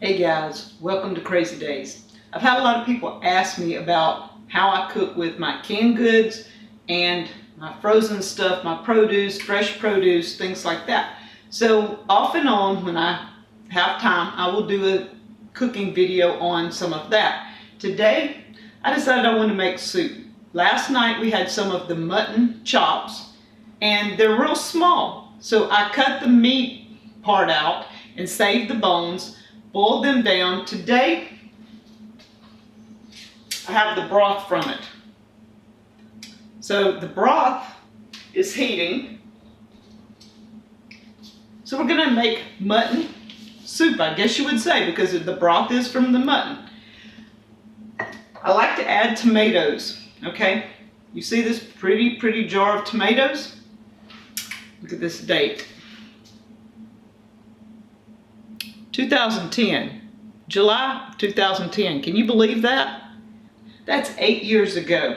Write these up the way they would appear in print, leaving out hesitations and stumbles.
Hey guys, welcome to Crazy Days. I've had a lot of people ask me about how I cook with my canned goods and my frozen stuff, my produce, fresh produce, things like that. So off and on, when I have time, I will do a cooking video on some of that. Today, I decided I wanted to make soup. Last night we had some of the mutton chops and they're real small. So I cut the meat part out and saved the bones, boiled them down. Today, I have the broth from it. So the broth is heating. So we're gonna make mutton soup, I guess you would say, because the broth is from the mutton. I like to add tomatoes, okay? You see this pretty jar of tomatoes? Look at this date. 2010, July 2010. Can you believe that? That's 8 years ago.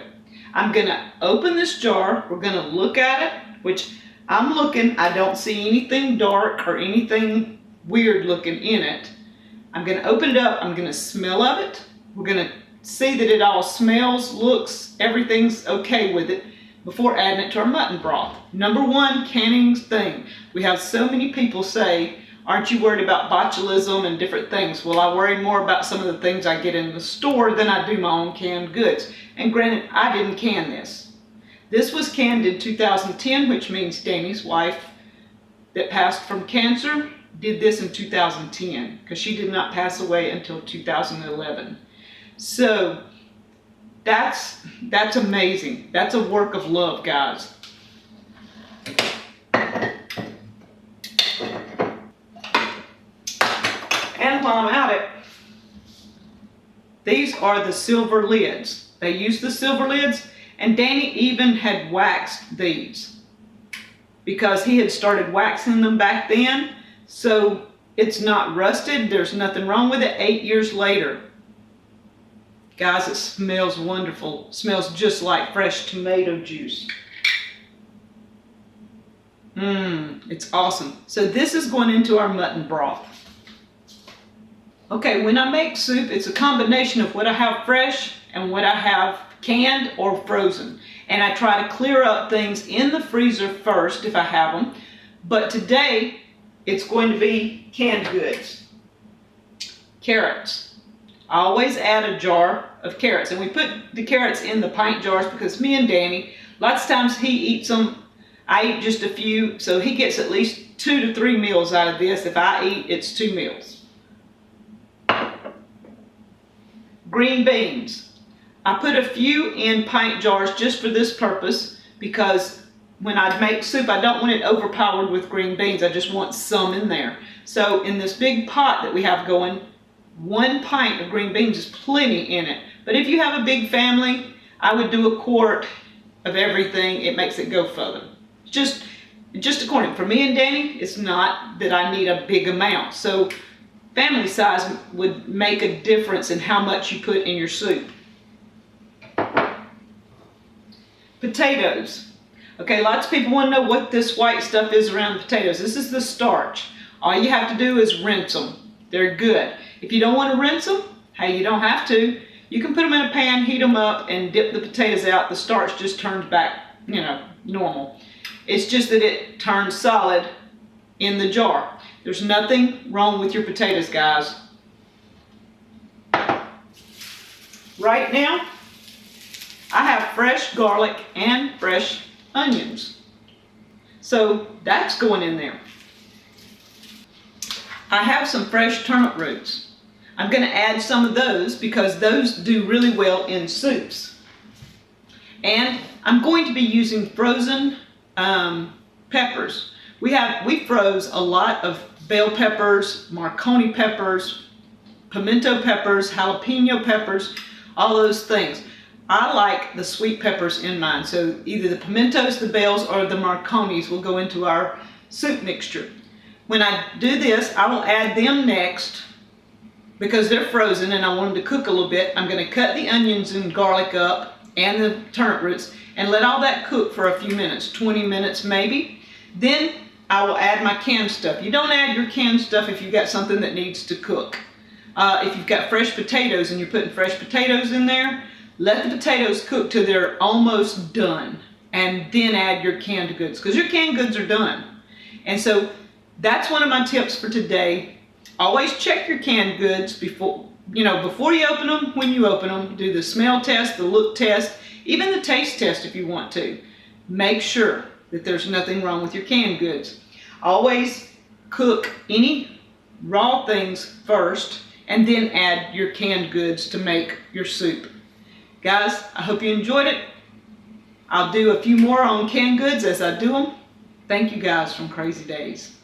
I'm gonna open this jar. We're gonna look at it, which I'm looking, I don't see anything dark or anything weird looking in it. I'm gonna open it up, I'm gonna smell of it. We're gonna see that it all smells, looks, everything's okay with it before adding it to our mutton broth. Number one canning thing. We have so many people say, aren't you worried about botulism and different things? Well, I worry more about some of the things I get in the store than I do my own canned goods. And granted, I didn't can this. This was canned in 2010, which means Danny's wife that passed from cancer did this in 2010 because she did not pass away until 2011. So that's amazing. That's a work of love, guys. And while I'm at it, these are the silver lids. They use the silver lids, and Danny even had waxed these because he had started waxing them back then, so it's not rusted. There's nothing wrong with it 8 years later. Guys, it smells wonderful. It smells just like fresh tomato juice. It's awesome. So this is going into our mutton broth. Okay, when I make soup, it's a combination of what I have fresh and what I have canned or frozen. And I try to clear up things in the freezer first if I have them. But today, it's going to be canned goods. Carrots. I always add a jar of carrots. And we put the carrots in the pint jars because me and Danny, lots of times he eats them. I eat just a few, so he gets at least 2 to 3 meals out of this. If I eat, it's 2 meals. Green beans. I put a few in pint jars just for this purpose because when I make soup, I don't want it overpowered with green beans. I just want some in there. So in this big pot that we have going, 1 pint of green beans is plenty in it. But if you have a big family, I would do a quart of everything. It makes it go further. Just according, for me and Danny, it's not that I need a big amount. So family size would make a difference in how much you put in your soup. Potatoes. Okay, lots of people want to know what this white stuff is around the potatoes. This is the starch. All you have to do is rinse them. They're good. If you don't want to rinse them, hey, you don't have to. You can put them in a pan, heat them up, and dip the potatoes out. The starch just turns back, normal. It's just that it turns solid in the jar. There's nothing wrong with your potatoes, guys. Right now, I have fresh garlic and fresh onions. So that's going in there. I have some fresh turnip roots. I'm going to add some of those because those do really well in soups. And I'm going to be using frozen peppers. We froze a lot of bell peppers, Marconi peppers, pimento peppers, jalapeno peppers, all those things. I like the sweet peppers in mine, so either the pimentos, the bells, or the Marconis will go into our soup mixture. When I do this, I will add them next because they're frozen and I want them to cook a little bit. I'm going to cut the onions and garlic up and the turnip roots and let all that cook for a few minutes, 20 minutes maybe. Then I will add my canned stuff. You don't add your canned stuff if you've got something that needs to cook. If you've got fresh potatoes and you're putting fresh potatoes in there, let the potatoes cook till they're almost done, and then add your canned goods, because your canned goods are done. And so that's one of my tips for today. Always check your canned goods before you open them. When you open them, do the smell test, the look test, even the taste test if you want to. Make sure that there's nothing wrong with your canned goods. Always cook any raw things first and then add your canned goods to make your soup. Guys, I hope you enjoyed it. I'll do a few more on canned goods as I do them. Thank you guys from Crazy Days.